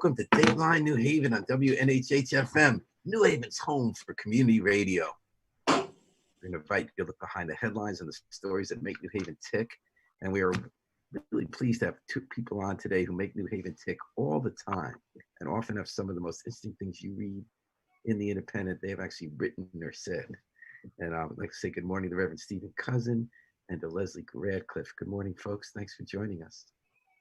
welcome to Dateline New Haven on WNHH-FM, New Haven's home for community radio. We're going to invite you to look behind the headlines and the stories that make New Haven tick. And we are really pleased to have two people on today who make New Haven tick all the time and often have some of the most interesting things you read in the Independent they have actually written or said. And I'd like to say good morning to Reverend Stephen Cousin and to Leslie Radcliffe. Good morning, folks. Thanks for joining us.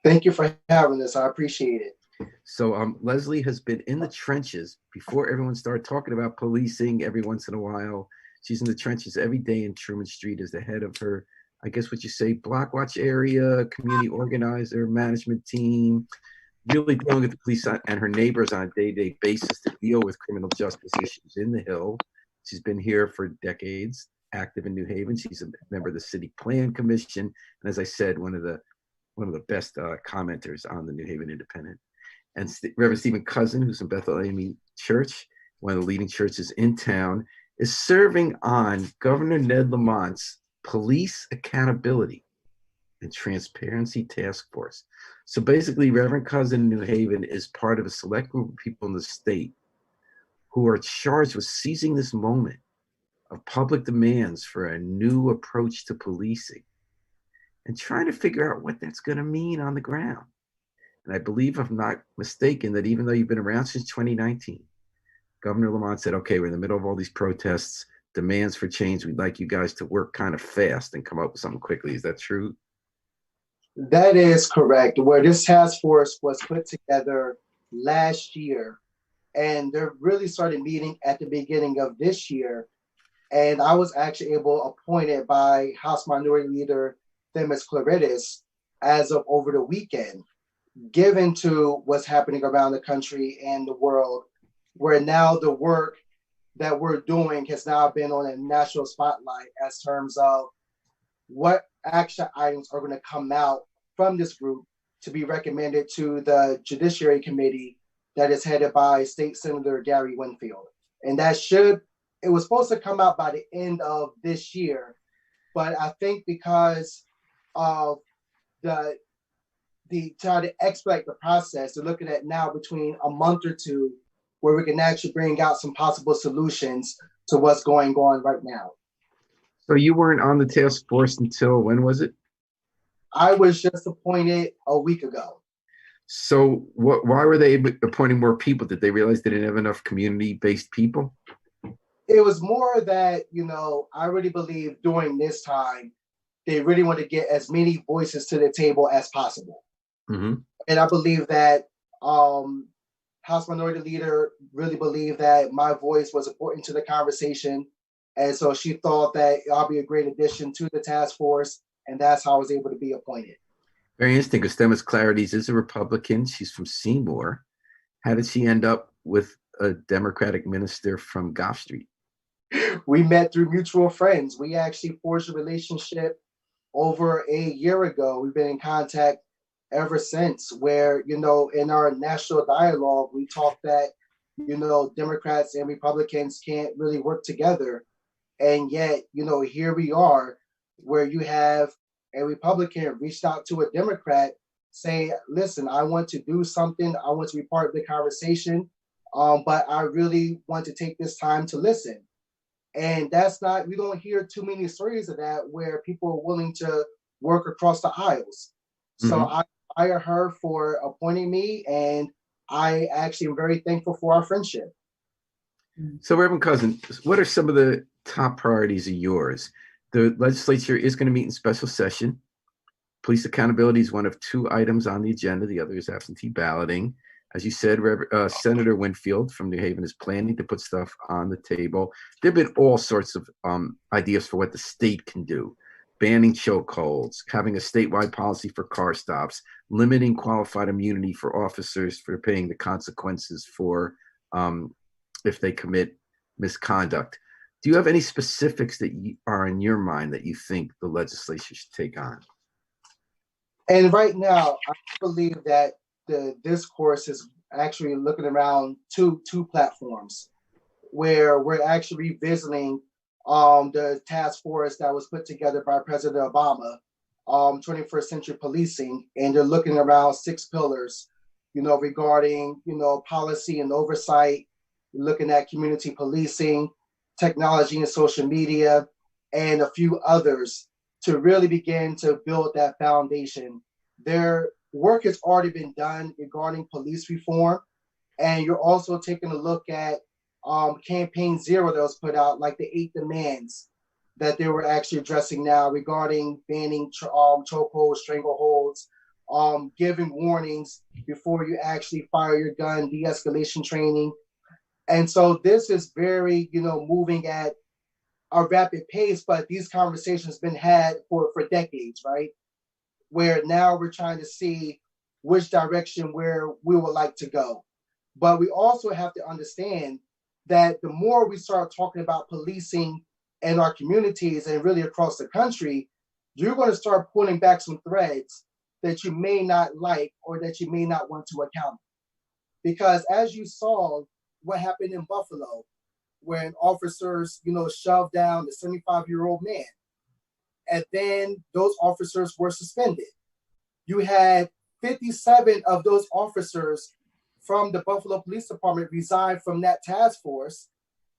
Thank you for having us. I appreciate it. So Leslie has been in the trenches before everyone started talking about policing every once in a while. She's in the trenches every day in Truman Street as the head of her, I guess what you say, block watch area, community organizer, management team, really dealing with the police and her neighbors on a day-to-day basis to deal with criminal justice issues in the Hill. She's been here for decades, active in New Haven. She's a member of the City Plan Commission. And as I said, one of the best commenters on the New Haven Independent. And Reverend Stephen Cousin, who's from Bethel Church, one of the leading churches in town, is serving on Governor Ned Lamont's Police Accountability and Transparency Task Force. So basically, Reverend Cousin in New Haven is part of a select group of people in the state who are charged with seizing this moment of public demands for a new approach to policing and trying to figure out what that's going to mean on the ground. And I believe, if I'm not mistaken, that even though you've been around since 2019, Governor Lamont said, okay, we're in the middle of all these protests, demands for change. We'd like you guys to work kind of fast and come up with something quickly. Is that true? That is correct. Where this task force was put together last year, and they really started meeting at the beginning of this year. And I was actually appointed by House Minority Leader Themis Claridis as of over the weekend, given to what's happening around the country and the world, where now the work that we're doing has now been on a national spotlight as terms of what action items are going to come out from this group to be recommended to the Judiciary Committee that is headed by State Senator Gary Winfield. And it was supposed to come out by the end of this year, but I think because of the try to expedite the process, they're looking at now between a month or two where we can actually bring out some possible solutions to what's going on right now. So you weren't on the task force until when was it? I was just appointed a week ago. So why were they appointing more people? Did they realize they didn't have enough community-based people? It was more that, I really believe during this time, they really want to get as many voices to the table as possible. Mm-hmm. And I believe that House Minority Leader really believed that my voice was important to the conversation. And so she thought that I'll be a great addition to the task force. And that's how I was able to be appointed. Very interesting, because Themis Claridis is a Republican. She's from Seymour. How did she end up with a Democratic minister from Gough Street? We met through mutual friends. We actually forged a relationship over a year ago. We've been in contact ever since, where, in our national dialogue, we talked that, Democrats and Republicans can't really work together. And yet, here we are, where you have a Republican reached out to a Democrat saying, listen, I want to do something. I want to be part of the conversation, but I really want to take this time to listen. And we don't hear too many stories of that where people are willing to work across the aisles. Mm-hmm. So I admire her for appointing me, and I actually am very thankful for our friendship. So Reverend Cousin, what are some of the top priorities of yours? The legislature is going to meet in special session. Police accountability is one of two items on the agenda. The other is absentee balloting. As you said, Senator Winfield from New Haven is planning to put stuff on the table. There have been all sorts of ideas for what the state can do. Banning chokeholds, having a statewide policy for car stops, limiting qualified immunity for officers for paying the consequences for if they commit misconduct. Do you have any specifics that are in your mind that you think the legislature should take on? And right now, I believe that the discourse is actually looking around two platforms where we're actually revisiting the task force that was put together by President Obama, 21st century policing, and they're looking around 6 pillars regarding, policy and oversight, looking at community policing, technology and social media, and a few others to really begin to build that foundation. Their work has already been done regarding police reform, and you're also taking a look at Campaign Zero that was put out, like the 8 demands that they were actually addressing now regarding banning chokeholds, strangleholds, giving warnings before you actually fire your gun, de-escalation training. And so this is very, moving at a rapid pace, but these conversations been had for decades, right? Where now we're trying to see which direction where we would like to go. But we also have to understand that the more we start talking about policing in our communities and really across the country, you're going to start pulling back some threads that you may not like or that you may not want to account. Because as you saw what happened in Buffalo, when officers, shoved down the 75-year-old man, and then those officers were suspended. You had 57 of those officers from the Buffalo Police Department resign from that task force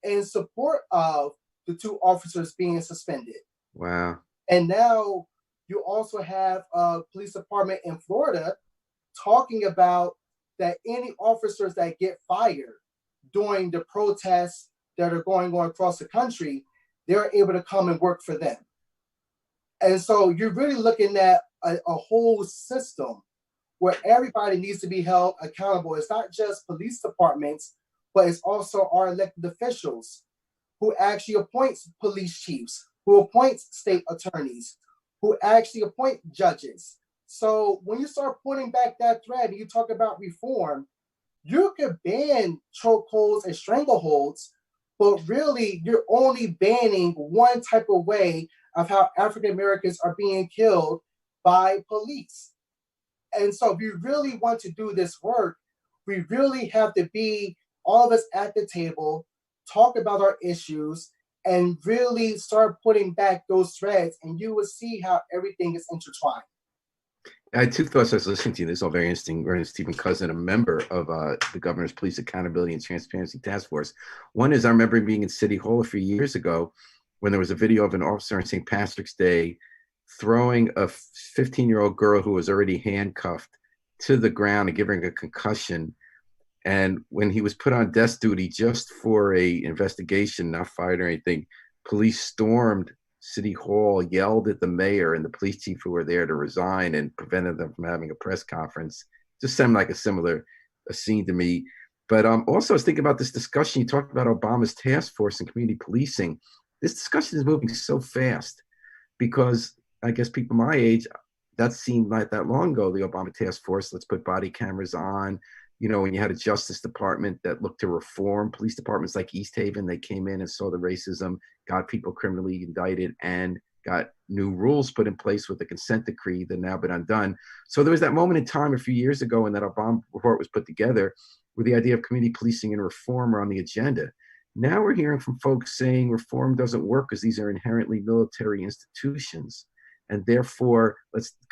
in support of the 2 officers being suspended. Wow. And now you also have a police department in Florida talking about that any officers that get fired during the protests that are going on across the country, they're able to come and work for them. And so you're really looking at a whole system where everybody needs to be held accountable. It's not just police departments, but it's also our elected officials who actually appoints police chiefs, who appoints state attorneys, who actually appoint judges. So when you start putting back that thread and you talk about reform, you could ban chokeholds and strangleholds, but really you're only banning one type of way of how African Americans are being killed by police. And so if you really want to do this work, we really have to be all of us at the table, talk about our issues, and really start putting back those threads, and you will see how everything is intertwined. I had 2 thoughts. I was listening to you. This is all very interesting. We're Stephen Cousin, a member of the Governor's Police Accountability and Transparency Task Force. One is I remember being in City Hall a few years ago when there was a video of an officer on St. Patrick's Day throwing a 15-year-old girl who was already handcuffed to the ground and giving her a concussion. And when he was put on desk duty just for a investigation, not fired or anything, police stormed City Hall, yelled at the mayor and the police chief who were there to resign and prevented them from having a press conference. Just sounded like a scene to me. But also I was thinking about this discussion. You talked about Obama's task force and community policing. This discussion is moving so fast because I guess people my age, that seemed like that long ago, the Obama task force, let's put body cameras on. When you had a Justice Department that looked to reform police departments like East Haven, they came in and saw the racism, got people criminally indicted, and got new rules put in place with the consent decree that now been undone. So there was that moment in time a few years ago when that Obama report was put together where the idea of community policing and reform are on the agenda. Now we're hearing from folks saying reform doesn't work because these are inherently military institutions. And therefore,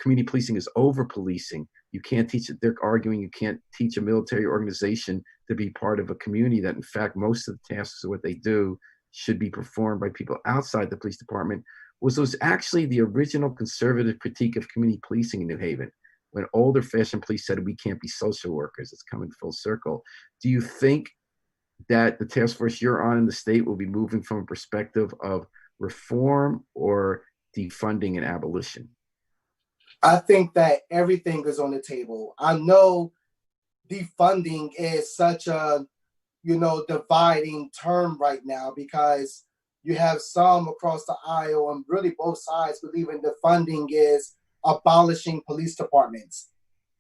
community policing is over policing. You can't teach it. They're arguing you can't teach a military organization to be part of a community that, in fact, most of the tasks of what they do should be performed by people outside the police department. Was actually the original conservative critique of community policing in New Haven, when older fashioned police said we can't be social workers. It's coming full circle. Do you think that the task force you're on in the state will be moving from a perspective of reform or defunding and abolition? I think that everything is on the table. I know defunding is such a, dividing term right now because you have some across the aisle and really both sides believing defunding is abolishing police departments.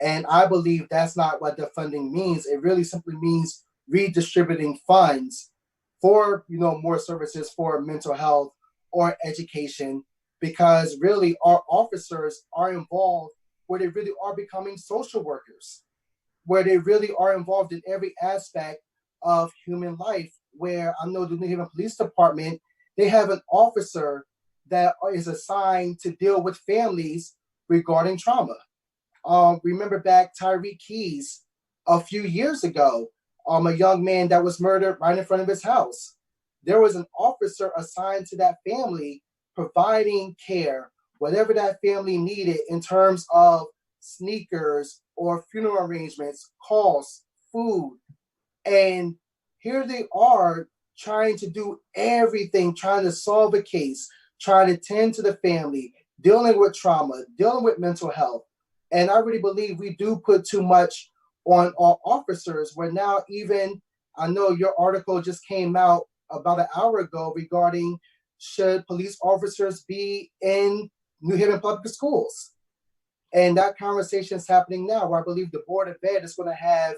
And I believe that's not what defunding means. It really simply means redistributing funds for, more services for mental health or education, because really our officers are involved where they really are becoming social workers, where they really are involved in every aspect of human life. Where I know the New Haven Police Department, they have an officer that is assigned to deal with families regarding trauma. Remember back Tyreek Keys a few years ago, a young man that was murdered right in front of his house. There was an officer assigned to that family providing care, whatever that family needed in terms of sneakers or funeral arrangements, costs, food. And here they are trying to do everything, trying to solve a case, trying to tend to the family, dealing with trauma, dealing with mental health. And I really believe we do put too much on our officers. Where now, even I know your article just came out about an hour ago regarding should police officers be in New Haven public schools. And that conversation is happening now, where I believe the Board of Ed is going to have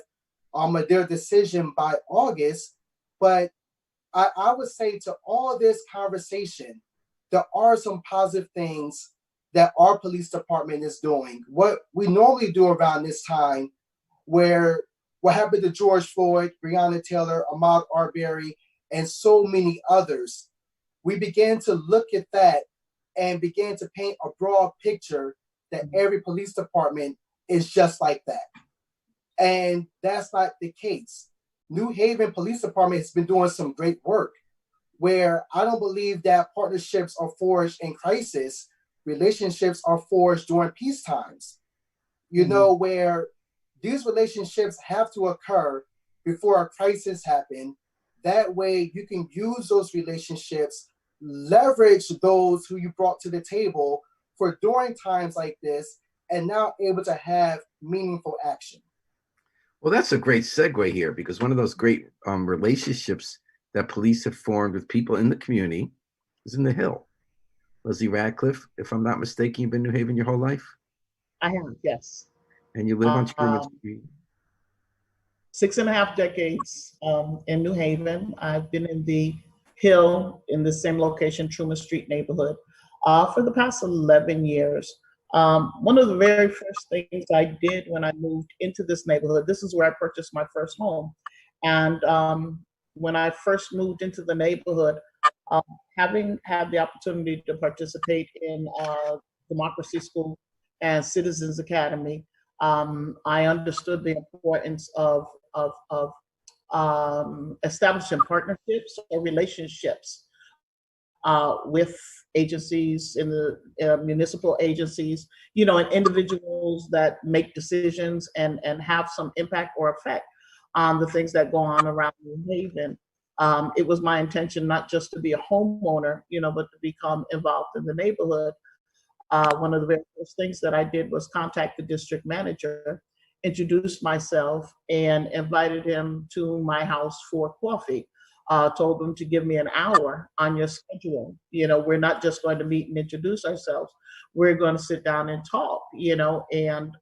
their decision by August. But I would say to all this conversation, there are some positive things that our police department is doing. What we normally do around this time, where what happened to George Floyd, Breonna Taylor, Ahmaud Arbery, and so many others, we began to look at that and began to paint a broad picture that every police department is just like that. And that's not the case. New Haven Police Department has been doing some great work, where I don't believe that partnerships are forged in crisis. Relationships are forged during peace times. You know, where these relationships have to occur before a crisis happens. That way you can use those relationships, leverage those who you brought to the table for during times like this, and now able to have meaningful action. Well, that's a great segue here, because one of those great relationships that police have formed with people in the community is in the Hill. Leslie Radcliffe, if I'm not mistaken, you've been in New Haven your whole life? I have, yes. And you live on Truman Street? 6.5 decades in New Haven. I've been in the Hill, in the same location, Truman Street neighborhood, for the past 11 years. One of the very first things I did when I moved into this neighborhood, this is where I purchased my first home. And when I first moved into the neighborhood, having had the opportunity to participate in Democracy School and Citizens Academy, I understood the importance of establishing partnerships or relationships with agencies in the municipal agencies, you know, and individuals that make decisions and have some impact or effect on the things that go on around New Haven. It was my intention not just to be a homeowner, you know, but to become involved in the neighborhood. One of the very first things that I did was contact the district manager, introduced myself, and invited him to my house for coffee. Told him to give me an hour on your schedule. You know, we're not just going to meet and introduce ourselves. We're going to sit down and talk, you know, and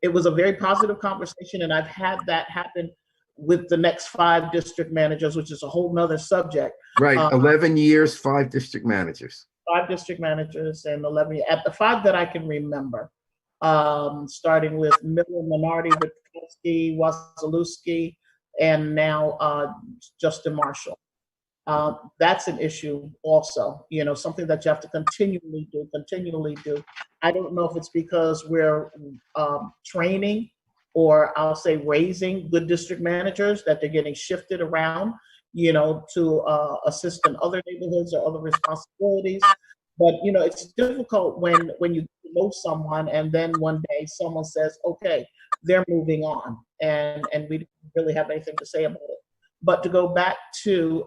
it was a very positive conversation. And I've had that happen with the next 5 district managers, which is a whole nother subject. Right, 11 years, 5 district managers. 5 district managers and 11, at the 5 that I can remember, starting with Miller, Minardi, Witkowski, Wasilewski, and now Justin Marshall. That's an issue also, you know, something that you have to continually do. I don't know if it's because we're training, or I'll say raising good district managers, that they're getting shifted around, you know, to assist in other neighborhoods or other responsibilities. But, you know, it's difficult when you know someone and then one day someone says, okay, they're moving on, and we don't really have anything to say about it. But to go back to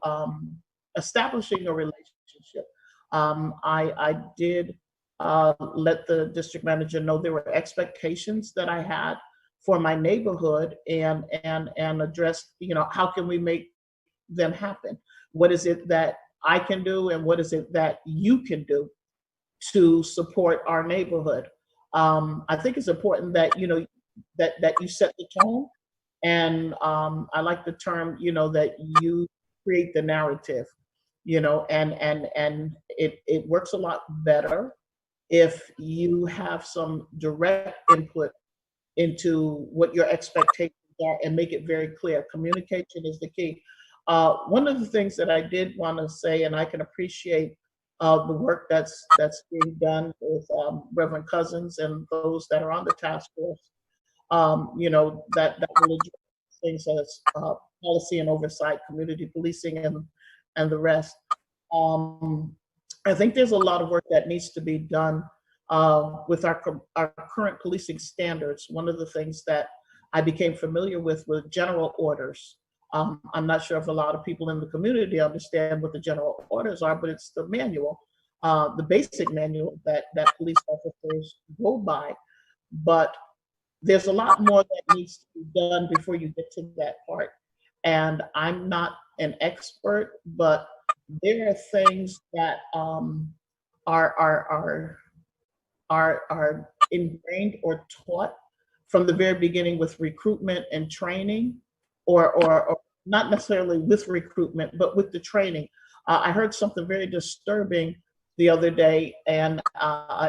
establishing a relationship, I did let the district manager know there were expectations that I had for my neighborhood, and address, you know, how can we make them happen? What is it that I can do, and what is it that you can do to support our neighborhood? I think it's important that, you know, that you set the tone, and I like the term, you know, that you create the narrative, you know, and it works a lot better if you have some direct input into what your expectations are and make it very clear. Communication is the key. One of the things that I did want to say, and I can appreciate the work that's being done with Reverend Cousins and those that are on the task force. that will address things as policy and oversight, community policing, and the rest. Um, I think there's a lot of work that needs to be done with our current policing standards. One of the things that I became familiar with were general orders. I'm not sure if a lot of people in the community understand what the general orders are, but it's the manual, the basic manual that police officers go by. But there's a lot more that needs to be done before you get to that part. And I'm not an expert, but there are things that are ingrained or taught from the very beginning with recruitment and training, or not necessarily with recruitment, but with the training. I heard something very disturbing the other day, and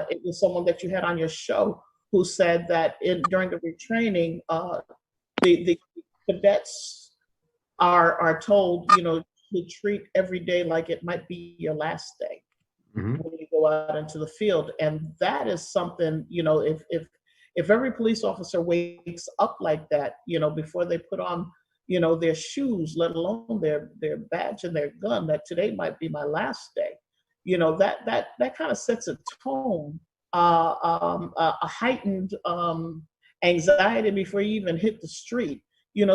it was someone that you had on your show who said that during the retraining, the cadets are told, to treat every day like it might be your last day when you go out into the field. And that is something, if every police officer wakes up like that, before they put on, their shoes, let alone their badge and their gun, that today might be my last day, that kind of sets a tone, a heightened anxiety before you even hit the street.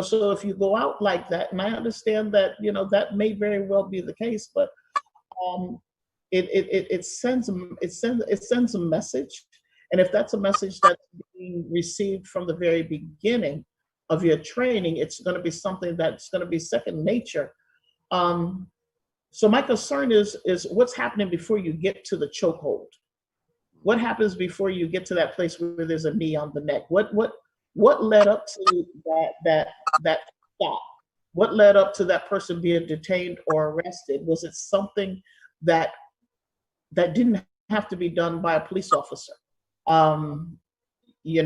So if you go out like that, and I understand that, that may very well be the case, but it sends a message. And if that's a message that's being received from the very beginning of your training, it's going to be something that's going to be second nature. So my concern is what's happening before you get to the chokehold. What happens before you get to that place where there's a knee on the neck? What led up to that stop? What led up to that person being detained or arrested? Was it something that didn't have to be done by a police officer? You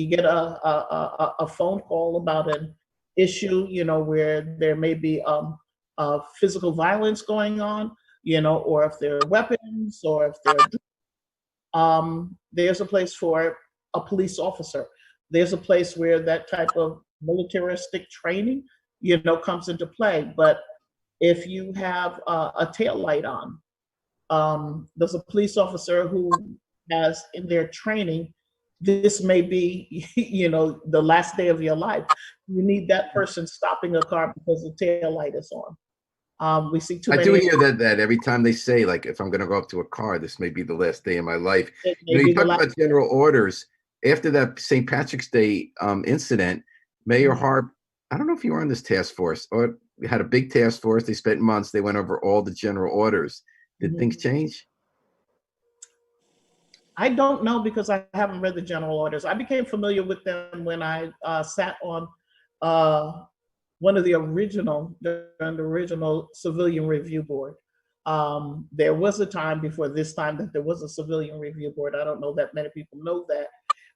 get a phone call about an issue, where there may be physical violence going on, or if there are weapons, or if there's a place for a police officer. There's a place where that type of militaristic training, comes into play. But if you have a tail light on, there's a police officer who has in their training, this may be, the last day of your life. You need that person stopping a car because the tail light is on. We see too many. I do hear that every time they say, like, if I'm going to go up to a car, this may be the last day of my life. You talk about general orders. After that St. Patrick's Day incident, Mayor Harp, I don't know if you were on this task force, or we had a big task force. They spent months. They went over all the general orders. Did things change? I don't know, because I haven't read the general orders. I became familiar with them when I sat on one of the original civilian review board. There was a time before this time that there was a civilian review board. I don't know that many people know that.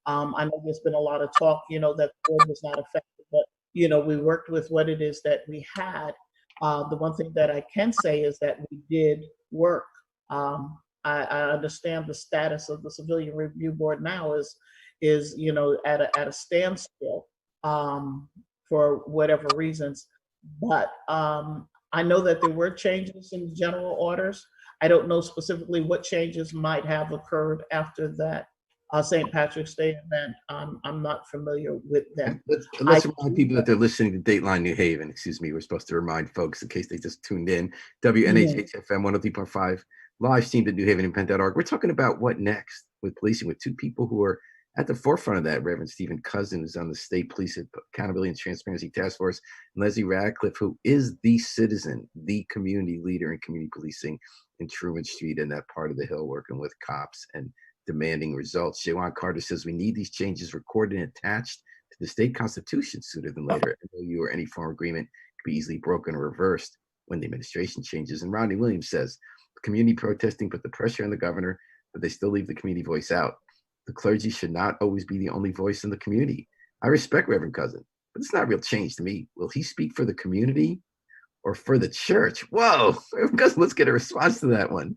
I know there's been a lot of talk, that the board was not effective, but, we worked with what it is that we had. The one thing that I can say is that we did work. I understand the status of the civilian review board now is at a standstill for whatever reasons. But I know that there were changes in general orders. I don't know specifically what changes might have occurred after that St. Patrick's Day event. I'm not familiar with them. Let's remind people that they're listening to Dateline New Haven. Excuse me, we're supposed to remind folks in case they just tuned in. WNHHFM 103.5, live streamed at newhavenandpenn.org. We're talking about what next with policing with two people who are at the forefront of that. Reverend Stephen Cousin, who's on the State Police Accountability and Transparency Task Force, and Leslie Radcliffe, who is the citizen, the community leader in community policing in Truman Street and that part of the Hill, working with cops and demanding results. Jawan Carter says we need these changes recorded and attached to the state constitution sooner than later. MOU or any form of agreement could be easily broken or reversed when the administration changes. And Rodney Williams says community protesting put the pressure on the governor, but they still leave the community voice out. The clergy should not always be the only voice in the community. I respect Reverend Cousin, but it's not real change to me. Will he speak for the community or for the church? Whoa, Reverend Cousin, let's get a response to that one.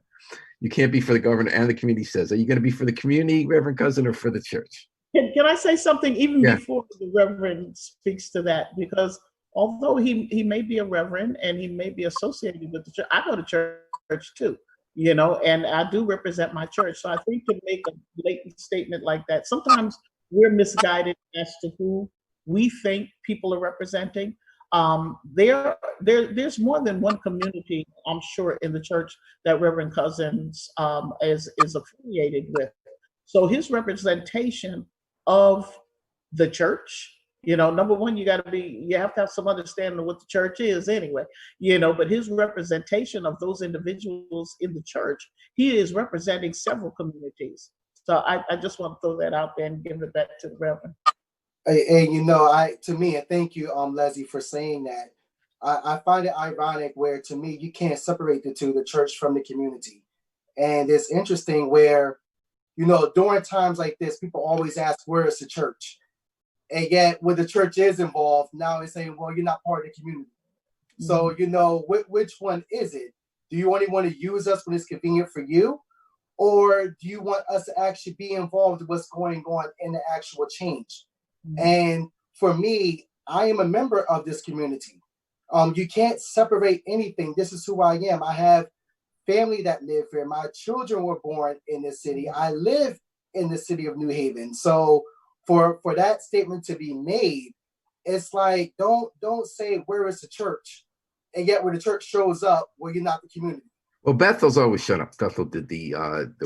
You can't be for the governor and the community says. Are you going to be for the community, Reverend Cousin, or for the church? Can I say something even Yeah. before the Reverend speaks to that? Because although he may be a Reverend and he may be associated with the church, I go to church too, and I do represent my church. So I think to make a blatant statement like that, sometimes we're misguided as to who we think people are representing. There's more than one community, I'm sure, in the church that Reverend Cousins is affiliated with. So his representation of the church, number one, you have to have some understanding of what the church is anyway, but his representation of those individuals in the church, he is representing several communities. So I just want to throw that out there and give it back to the Reverend. And to me, and thank you, Leslie, for saying that. I find it ironic where, to me, you can't separate the church from the community. And it's interesting where, during times like this, people always ask, where is the church? And yet, when the church is involved, now it's saying, well, you're not part of the community. Mm-hmm. So, which one is it? Do you only want to use us when it's convenient for you? Or do you want us to actually be involved in what's going on in the actual change? Mm-hmm. And for me, I am a member of this community. You can't separate anything. This is who I am. I have family that live here. My children were born in this city. I live in the city of New Haven. So for that statement to be made, it's like, don't say, where is the church? And yet when the church shows up, well, you're not the community. Well, Bethel's always shut up. Bethel did the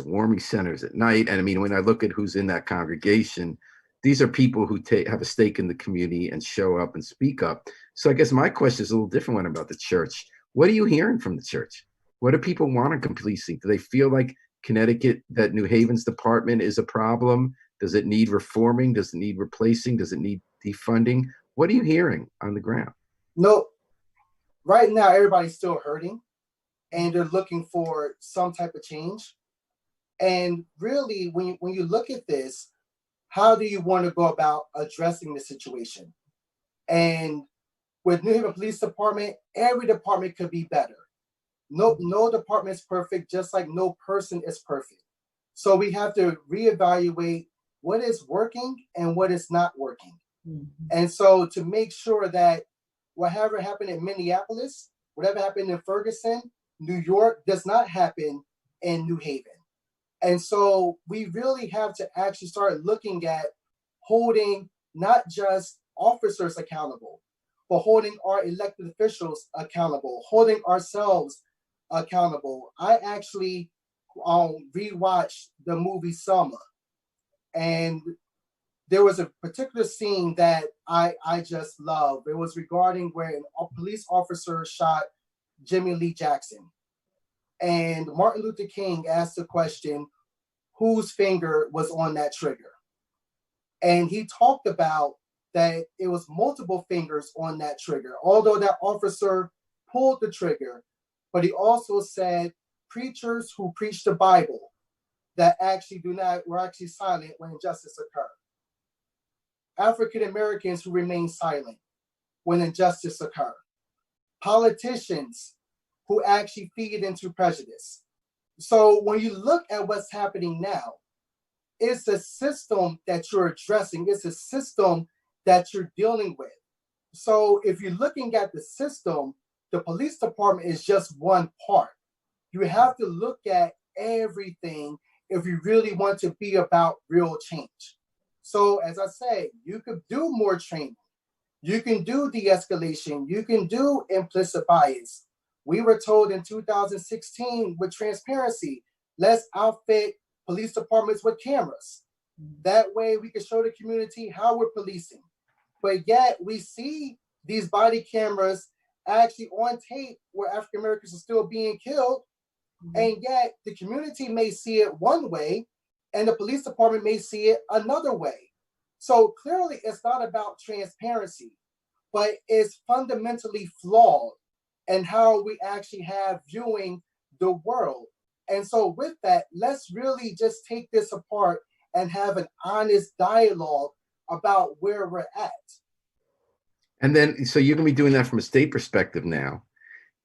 warming centers at night. And I mean, when I look at who's in that congregation, these are people who have a stake in the community and show up and speak up. So I guess my question is a little different one about the church. What are you hearing from the church? What do people want in policing? Do they feel like Connecticut, that New Haven's department is a problem? Does it need reforming? Does it need replacing? Does it need defunding? What are you hearing on the ground? No, right now, everybody's still hurting and they're looking for some type of change. And really, when you look at this, how do you want to go about addressing the situation? And with New Haven Police Department, every department could be better. No department is perfect, just like no person is perfect. So we have to reevaluate what is working and what is not working. Mm-hmm. And so to make sure that whatever happened in Minneapolis, whatever happened in Ferguson, New York, does not happen in New Haven. And so we really have to actually start looking at holding not just officers accountable, but holding our elected officials accountable, holding ourselves accountable. I actually rewatched the movie Selma, and there was a particular scene that I just love. It was regarding where a police officer shot Jimmy Lee Jackson. And Martin Luther King asked the question, whose finger was on that trigger? And he talked about that it was multiple fingers on that trigger, although that officer pulled the trigger. But he also said preachers who preach the Bible that actually were actually silent when injustice occurred. African Americans who remain silent when injustice occurred. Politicians who actually feed into prejudice. So when you look at what's happening now, it's a system that you're addressing. It's a system that you're dealing with. So if you're looking at the system, the police department is just one part. You have to look at everything if you really want to be about real change. So as I say, you could do more training. You can do de-escalation. You can do implicit bias. We were told in 2016 with transparency, let's outfit police departments with cameras. That way we can show the community how we're policing. But yet we see these body cameras actually on tape where African Americans are still being killed. Mm-hmm. And yet the community may see it one way and the police department may see it another way. So clearly it's not about transparency, but it's fundamentally flawed in how we actually have viewing the world. And so with that, let's really just take this apart and have an honest dialogue about where we're at. And then, so you're going to be doing that from a state perspective now.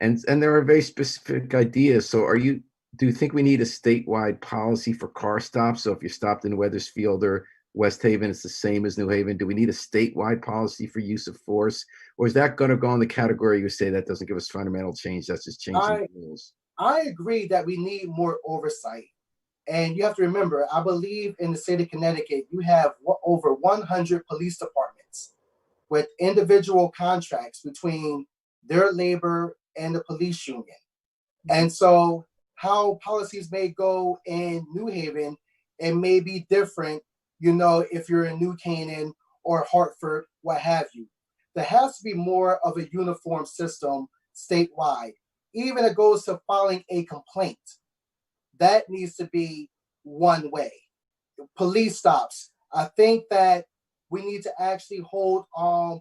And there are very specific ideas. So do you think we need a statewide policy for car stops? So if you're stopped in Weathersfield or West Haven is the same as New Haven? Do we need a statewide policy for use of force? Or is that going to go in the category you say that doesn't give us fundamental change, that's just changing the rules? I agree that we need more oversight. And you have to remember, I believe in the state of Connecticut, you have over 100 police departments with individual contracts between their labor and the police union. And so how policies may go in New Haven, it may be different, if you're in New Canaan or Hartford, what have you. There has to be more of a uniform system statewide. Even it goes to filing a complaint. That needs to be one way. Police stops. I think that we need to actually hold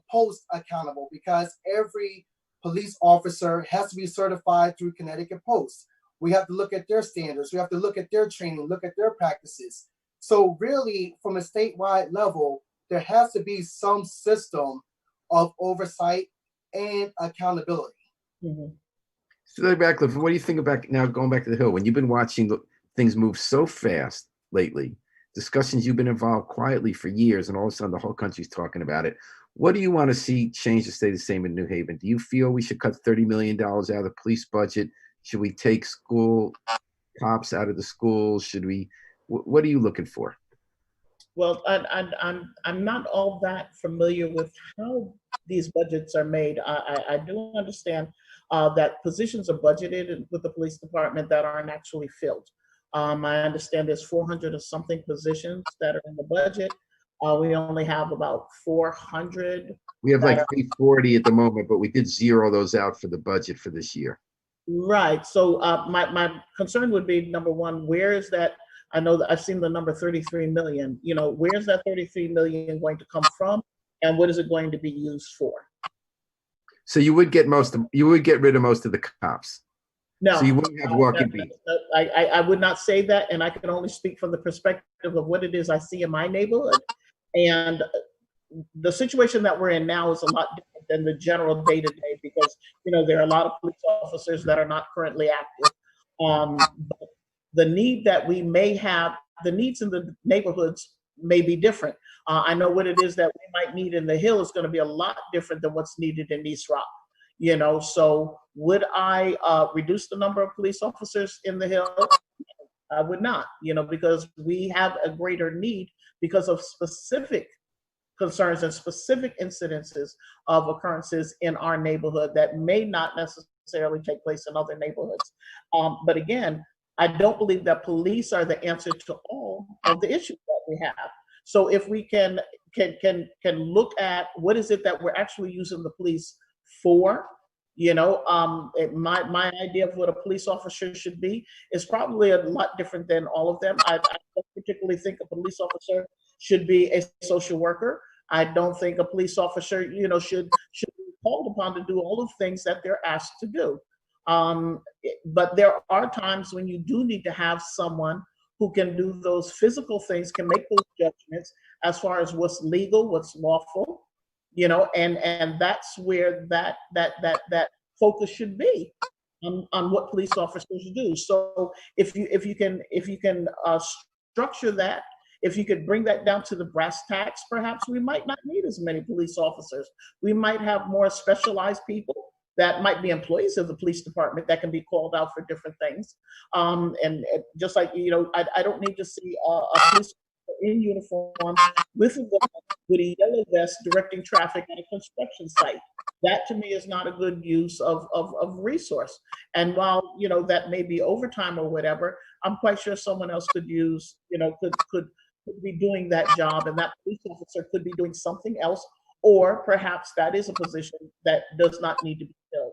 posts accountable, because every police officer has to be certified through Connecticut Post. We have to look at their standards. We have to look at their training, look at their practices. So really, from a statewide level, there has to be some system of oversight and accountability. Mm-hmm. So, Radcliffe, what do you think about now going back to the Hill? When you've been watching things move so fast lately, discussions you've been involved quietly for years, and all of a sudden the whole country's talking about it. What do you want to see change to stay the same in New Haven? Do you feel we should cut $30 million out of the police budget? Should we take school cops out of the schools? Should we? What are you looking for? Well, I'm not all that familiar with how these budgets are made. I do understand that positions are budgeted with the police department that aren't actually filled. I understand there's 400 or something positions that are in the budget. We only have about 400. We have like 340 at the moment, but we did zero those out for the budget for this year. Right. So my concern would be, number one, where is that? I know that I've seen the number 33 million. Where's that 33 million going to come from, and what is it going to be used for? So you would get rid of most of the cops. No. So you wouldn't have walking beats. I would not say that, and I can only speak from the perspective of what it is I see in my neighborhood. And the situation that we're in now is a lot different than the general day-to-day, because there are a lot of police officers that are not currently active. But the need that we may have, the needs in the neighborhoods may be different. I know what it is that we might need in the Hill is going to be a lot different than what's needed in East Rock. So would I reduce the number of police officers in the Hill? I would not, because we have a greater need because of specific concerns and specific incidences of occurrences in our neighborhood that may not necessarily take place in other neighborhoods. But again, I don't believe that police are the answer to all of the issues that we have. So if we can look at what is it that we're actually using the police for, my idea of what a police officer should be is probably a lot different than all of them. I don't particularly think a police officer should be a social worker. I don't think a police officer, should be called upon to do all of the things that they're asked to do. But there are times when you do need to have someone who can do those physical things, can make those judgments as far as what's legal, what's lawful, and that's where that focus should be on what police officers do. So if you can structure that, if you could bring that down to the brass tacks, perhaps we might not need as many police officers. We might have more specialized people that might be employees of the police department that can be called out for different things. And just like, I don't need to see a police in uniform with a yellow vest directing traffic at a construction site. That to me is not a good use of resource. And while, that may be overtime or whatever, I'm quite sure someone else could use, could be doing that job, and that police officer could be doing something else, or perhaps that is a position that does not need to be filled.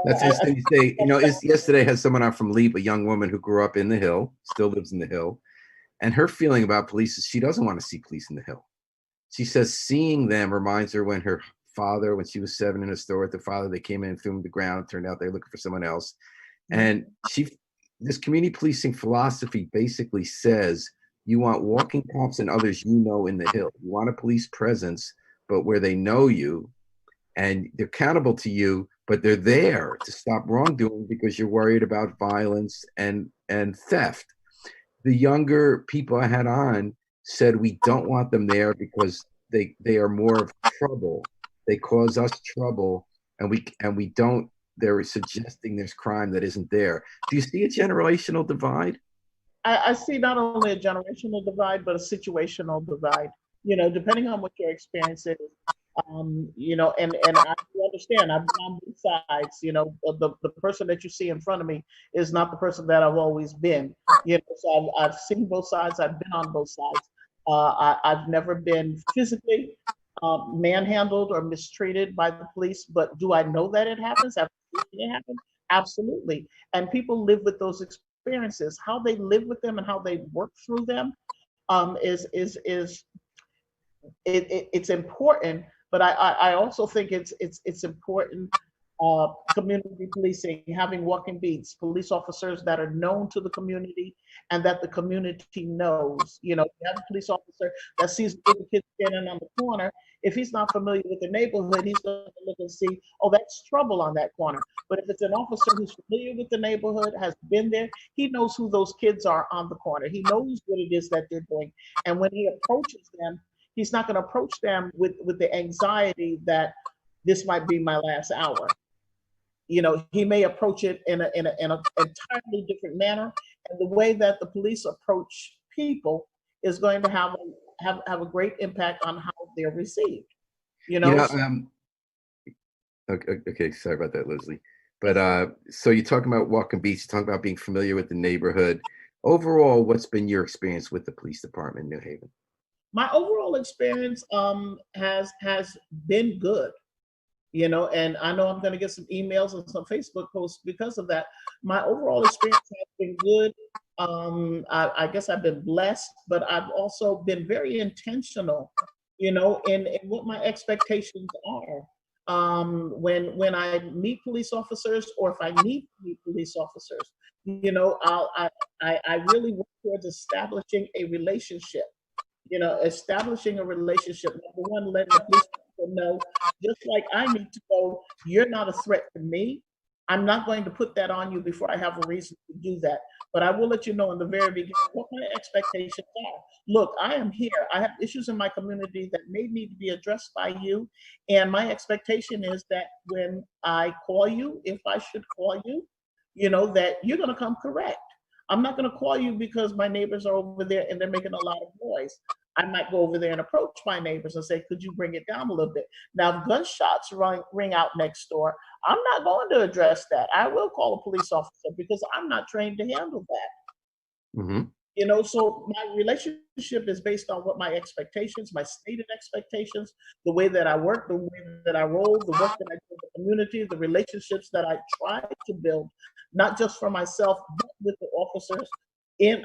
That's interesting you say. Yesterday I had someone out from Leap, a young woman who grew up in the Hill, still lives in the Hill, and her feeling about police is she doesn't want to see police in the Hill. She says seeing them reminds her when her father, when she was 7 in a store with the father, they came in and threw him to the ground. Turned out they were looking for someone else. And this community policing philosophy basically says you want walking cops and others in the Hill. You want a police presence, but where they know you and they're accountable to you, but they're there to stop wrongdoing because you're worried about violence and theft. The younger people I had on said we don't want them there because they are more of trouble. They cause us trouble, and we don't. They're suggesting there's crime that isn't there. Do you see a generational divide? I see not only a generational divide, but a situational divide. You know, depending on what your experience is. You know, and I do understand. I've been on both sides. You know, the person that you see in front of me is not the person that I've always been. You know, so I've seen both sides. I've been on both sides. I've never been physically manhandled or mistreated by the police, but do I know that it happens? Have I seen it happen? Absolutely. And people live with those experiences. How they live with them and how they work through them is it's important, but I also think it's important. Community policing, having walking beats, police officers that are known to the community and that the community knows. You know, you have a police officer that sees the kid standing on the corner. If he's not familiar with the neighborhood, he's going to look and see, oh, that's trouble on that corner. But if it's an officer who's familiar with the neighborhood, has been there, he knows who those kids are on the corner. He knows what it is that they're doing. And when he approaches them, he's not going to approach them with the anxiety that this might be my last hour. You know, he may approach it in an entirely different manner, and the way that the police approach people is going to have a great impact on how they're received. You know. Okay, sorry about that, Leslie. But so you're talking about walking beats, you're talking about being familiar with the neighborhood. Overall, what's been your experience with the police department in New Haven? My overall experience has been good. You know, and I know I'm going to get some emails and some Facebook posts because of that. My overall experience has been good. I guess I've been blessed, but I've also been very intentional, you know, in what my expectations are. When I meet police officers, or if I need to meet police officers, you know, I really work towards establishing a relationship. You know, establishing a relationship. Number one, letting the police officer know, just like I need to know, you're not a threat to me. I'm not going to put that on you before I have a reason to do that. But I will let you know in the very beginning what my expectations are. Look, I am here. I have issues in my community that may need to be addressed by you. And my expectation is that when I call you, if I should call you, you know, that you're going to come correct. I'm not going to call you because my neighbors are over there and they're making a lot of noise. I might go over there and approach my neighbors and say, could you bring it down a little bit? Now, if gunshots ring out next door, I'm not going to address that. I will call a police officer because I'm not trained to handle that. Mm-hmm. You know, so my relationship is based on what my expectations, my stated expectations, the way that I work, the way that I roll, the work that I do in the community, the relationships that I try to build, not just for myself, but with the officers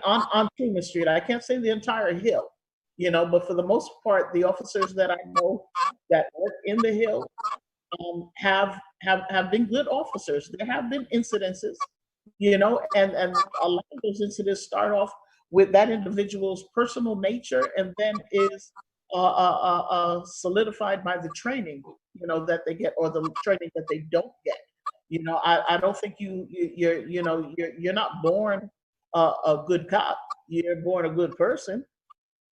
on Truman Street. I can't say the entire Hill, you know, but for the most part, the officers that I know that work in the Hill have been good officers. There have been incidences, you know, and a lot of those incidents start off with that individual's personal nature, and then is solidified by the training, you know, that they get, or the training that they don't get. You know, I don't think you're not born a good cop. You're born a good person,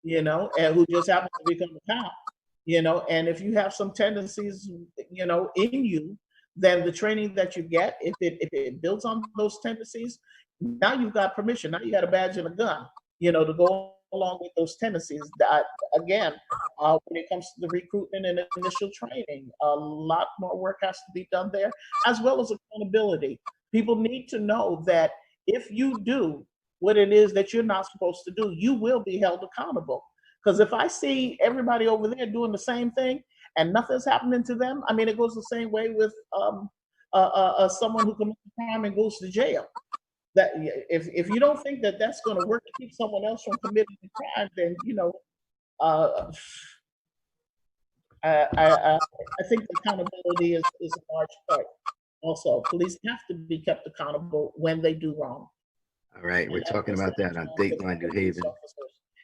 you know, and who just happens to become a cop, you know. And if you have some tendencies, you know, in you, then the training that you get, if it builds on those tendencies, now you've got permission. Now you got a badge and a gun, you know, to go along with those tendencies. That, again, when it comes to the recruitment and initial training, a lot more work has to be done there, as well as accountability. People need to know that if you do what it is that you're not supposed to do, you will be held accountable. Because if I see everybody over there doing the same thing and nothing's happening to them, I mean, it goes the same way with someone who commits a crime and goes to jail. That if you don't think that that's going to work to keep someone else from committing the crime, then, you know, I think accountability is a large part. Also, police have to be kept accountable when they do wrong. All right, we're talking about that on Dateline New Haven.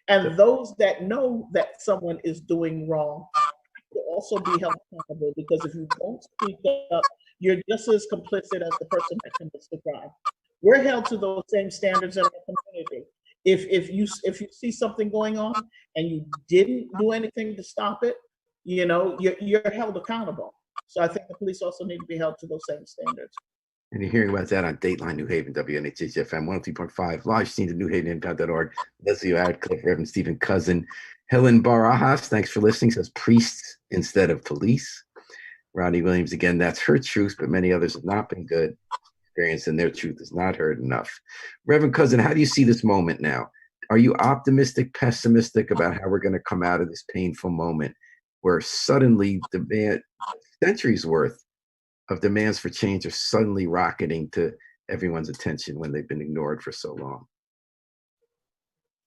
And those that know that someone is doing wrong will also be held accountable, because if you don't speak up, you're just as complicit as the person that commits the crime. We're held to those same standards in our community. if you see something going on and you didn't do anything to stop it, you're held accountable. So I think the police also need to be held to those same standards. And you're hearing about that on Dateline New Haven, WNHH-FM 103.5, live streamed at newhavenimpound.org. Leslie Radcliffe, Reverend Stephen Cousin. Helen Barajas, thanks for listening, says priests instead of police. Ronnie Williams, again, that's her truth, but many others have not been good. Experience and their truth is not heard enough. Reverend Cousin, how do you see this moment now? Are you optimistic, pessimistic about how we're going to come out of this painful moment where suddenly centuries worth of demands for change are suddenly rocketing to everyone's attention when they've been ignored for so long?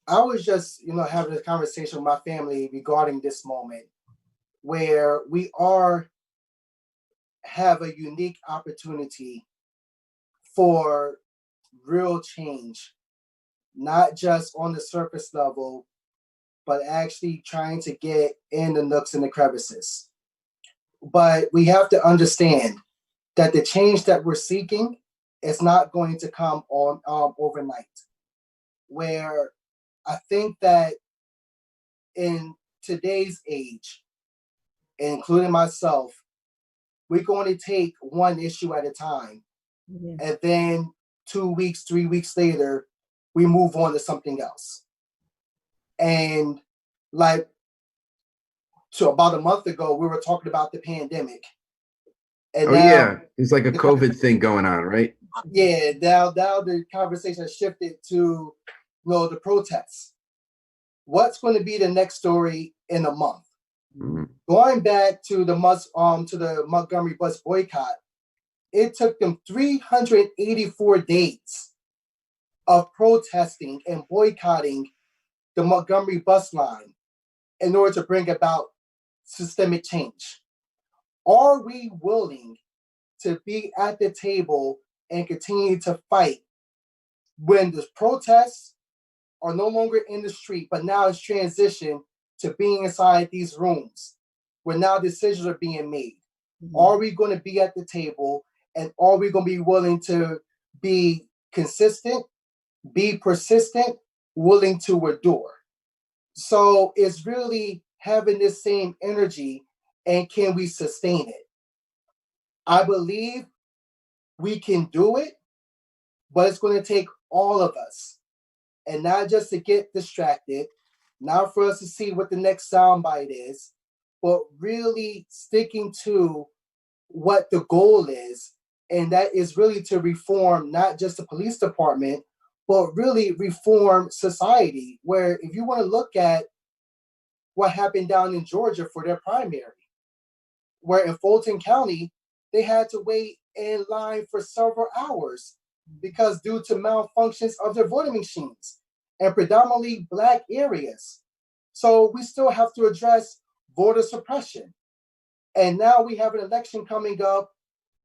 I was just, having a conversation with my family regarding this moment where we have a unique opportunity for real change, not just on the surface level, but actually trying to get in the nooks and the crevices. But we have to understand that the change that we're seeking is not going to come on overnight. Where I think that in today's age, including myself, we're going to take one issue at a time. Mm-hmm. And then 2 weeks, 3 weeks later, we move on to something else. And so about a month ago, we were talking about the pandemic. And now, it's like a COVID thing going on, right? Yeah, now the conversation has shifted to the protests. What's going to be the next story in a month? Mm-hmm. Going back to the Montgomery bus boycott, it took them 384 days of protesting and boycotting the Montgomery bus line in order to bring about systemic change. Are we willing to be at the table and continue to fight when the protests are no longer in the street, but now it's transitioned to being inside these rooms where now decisions are being made? Mm-hmm. Are we going to be at the table, and are we going to be willing to be consistent, be persistent, willing to endure? So it's really having this same energy, and can we sustain it? I believe we can do it, but it's going to take all of us. And not just to get distracted, not for us to see what the next soundbite is, but really sticking to what the goal is. And that is really to reform not just the police department, but really reform society. Where if you want to look at what happened down in Georgia for their primary, where in Fulton County, they had to wait in line for several hours because due to malfunctions of their voting machines and predominantly Black areas. So we still have to address voter suppression. And now we have an election coming up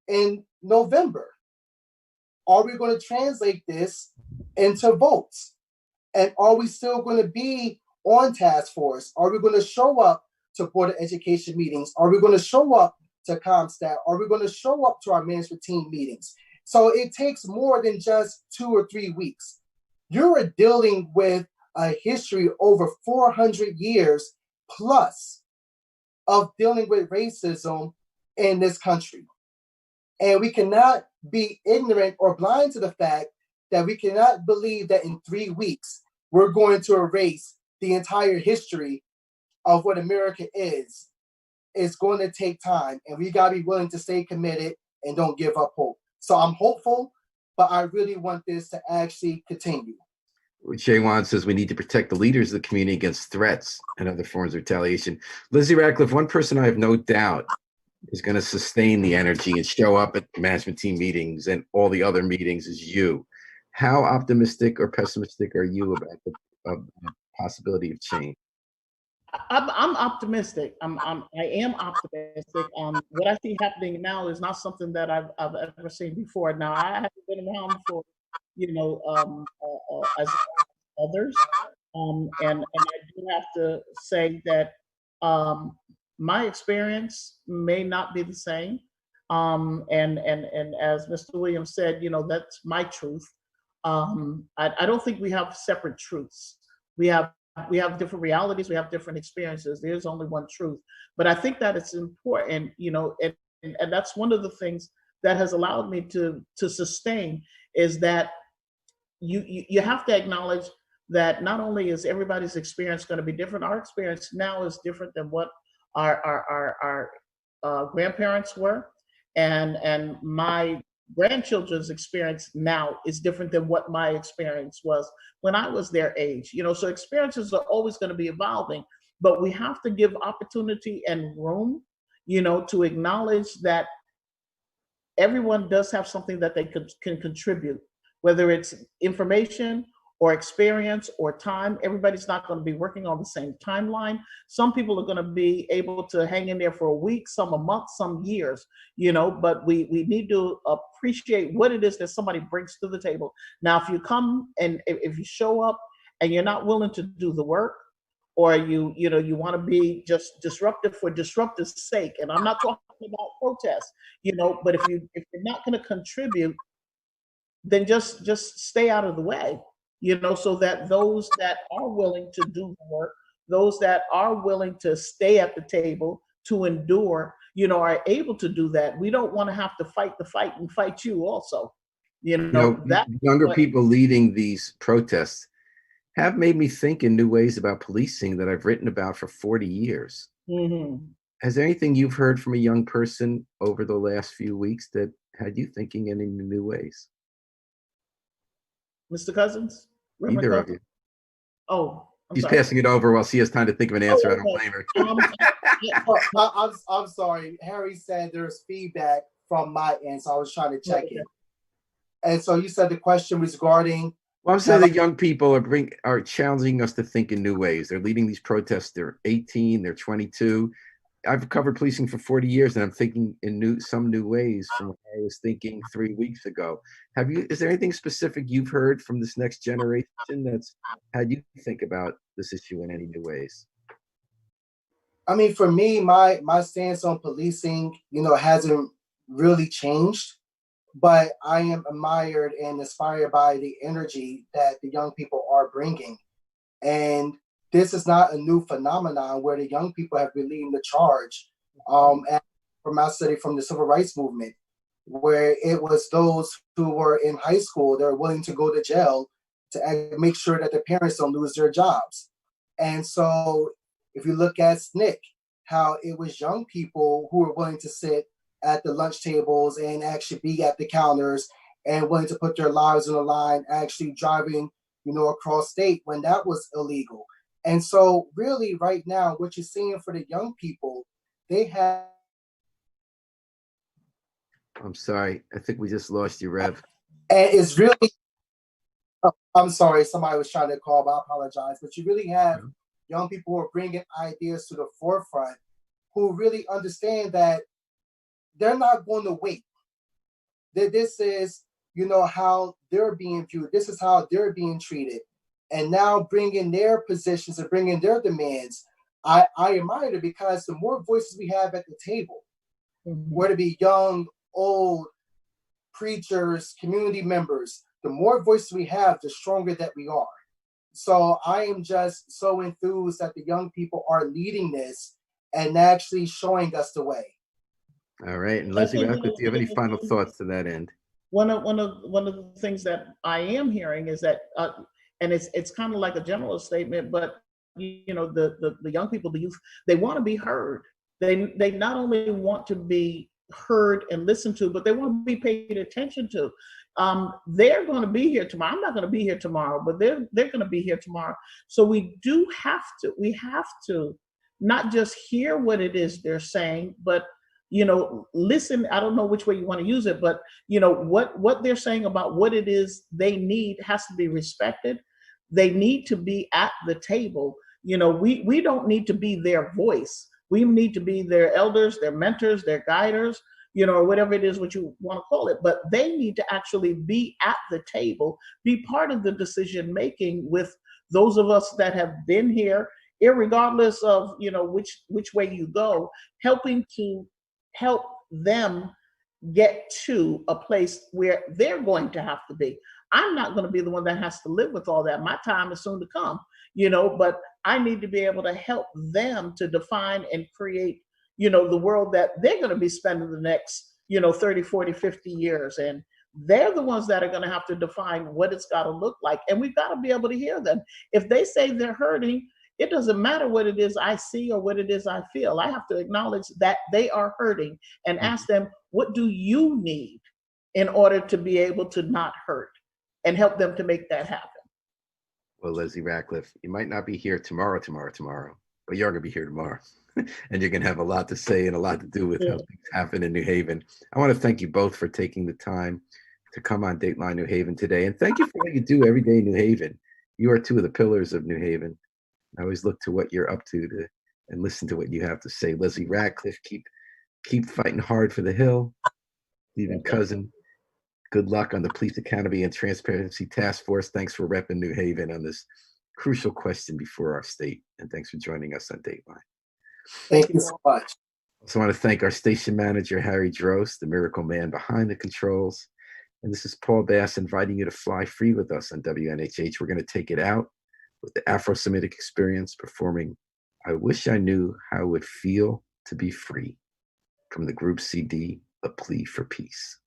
in November. Are we going to translate this into votes? And are we still going to be on task force? Are we going to show up to Board of Education meetings? Are we going to show up to ComStat? Are we going to show up to our management team meetings? So it takes more than just 2 or 3 weeks. You're dealing with a history over 400 years plus of dealing with racism in this country. And we cannot be ignorant or blind to the fact that we cannot believe that in 3 weeks, we're going to erase the entire history of what America is. It's going to take time, and we got to be willing to stay committed and don't give up hope. So I'm hopeful, but I really want this to actually continue. Shay Wan says we need to protect the leaders of the community against threats and other forms of retaliation. Lizzie Radcliffe, one person I have no doubt is going to sustain the energy and show up at management team meetings and all the other meetings is you. How optimistic or pessimistic are you about the possibility of change? I'm optimistic. I am optimistic. What I see happening now is not something that I've ever seen before. Now I haven't been around for, as others, and I do have to say that my experience may not be the same. And as Mr. Williams said, that's my truth. I don't think we have separate truths. We have we have different realities, we have different experiences. There's only one truth. But I think that it's important, and that's one of the things that has allowed me to sustain is that you have to acknowledge that not only is everybody's experience going to be different, our experience now is different than what our grandparents were, and my grandchildren's experience now is different than what my experience was when I was their age. So experiences are always going to be evolving, but we have to give opportunity and room, to acknowledge that everyone does have something that they can contribute, whether it's information or experience or time. Everybody's not going to be working on the same timeline. Some people are going to be able to hang in there for a week, some a month, some years, but we need to appreciate what it is that somebody brings to the table. Now, if you come and if you show up and you're not willing to do the work, or you want to be just disruptive for disruptive's sake, and I'm not talking about protests, but if you're not going to contribute, then just stay out of the way, so that those that are willing to do the work, those that are willing to stay at the table, to endure, are able to do that. We don't want to have to fight the fight and fight you also. That younger people leading these protests have made me think in new ways about policing that I've written about for 40 years. Mm-hmm. Has there anything you've heard from a young person over the last few weeks that had you thinking in any new ways? Mr. Cousins? Either of you. Oh, she's passing it over while she has time to think of an answer. I don't blame her. I'm sorry. Harry said there's feedback from my end, so I was trying to check it. And so you said the question was regarding. Well, I'm saying that young people are challenging us to think in new ways. They're leading these protests. They're 18, they're 22. I've covered policing for 40 years, and I'm thinking in some new ways from what I was thinking 3 weeks ago. Is there anything specific you've heard from this next generation that's had you think about this issue in any new ways? I mean, for me, my stance on policing, hasn't really changed. But I am admired and inspired by the energy that the young people are bringing. And this is not a new phenomenon where the young people have been leading the charge. From my study from the civil rights movement, where it was those who were in high school, they're willing to go to jail to make sure that their parents don't lose their jobs. And so if you look at SNCC, how it was young people who were willing to sit at the lunch tables and actually be at the counters and willing to put their lives on the line, actually driving, across state when that was illegal. And so really right now, what you're seeing for the young people, they have. I'm sorry. I think we just lost you, Rev. And it's really, I'm sorry, somebody was trying to call, but I apologize. But you really have young people who are bringing ideas to the forefront who really understand that they're not going to wait. That this is, how they're being viewed. This is how they're being treated. And now bringing their positions and bringing their demands, I admire it, because the more voices we have at the table, whether it be young, old, preachers, community members, the more voices we have, the stronger that we are. So I am just so enthused that the young people are leading this and actually showing us the way. All right, and Leslie, do you have any final thoughts to that end? One of the things that I am hearing is that, and it's kind of like a general statement, but the young people, the youth, they want to be heard. They not only want to be heard and listened to, but they want to be paid attention to. They're going to be here tomorrow. I'm not going to be here tomorrow, but they're going to be here tomorrow. So we have to not just hear what it is they're saying, but listen. I don't know which way you want to use it, but what they're saying about what it is they need has to be respected. They need to be at the table. We don't need to be their voice. We need to be their elders, their mentors, their guiders, or whatever it is what you want to call it. But they need to actually be at the table, be part of the decision making with those of us that have been here, irregardless of which way you go, helping to help them get to a place where they're going to have to be. I'm not going to be the one that has to live with all that. My time is soon to come, but I need to be able to help them to define and create, the world that they're going to be spending the next, 30, 40, 50 years. And they're the ones that are going to have to define what it's got to look like. And we've got to be able to hear them. If they say they're hurting, it doesn't matter what it is I see or what it is I feel. I have to acknowledge that they are hurting and ask them, what do you need in order to be able to not hurt, and help them to make that happen. Well, Leslie Ratcliffe, you might not be here tomorrow, but you're going to be here tomorrow. And you're going to have a lot to say and a lot to do with how things happen in New Haven. I want to thank you both for taking the time to come on Dateline New Haven today. And thank you for what you do every day in New Haven. You are two of the pillars of New Haven. I always look to what you're up to and listen to what you have to say. Leslie Ratcliffe, keep fighting hard for the Hill. Stephen Cousin, good luck on the Police Academy and Transparency Task Force. Thanks for repping New Haven on this crucial question before our state. And thanks for joining us on Dateline. Thank you so much. I also want to thank our station manager, Harry Drost, the miracle man behind the controls. And this is Paul Bass inviting you to fly free with us on WNHH. We're going to take it out with the Afro-Semitic Experience performing I Wish I Knew How It Would Feel to Be Free from the group CD, A Plea for Peace.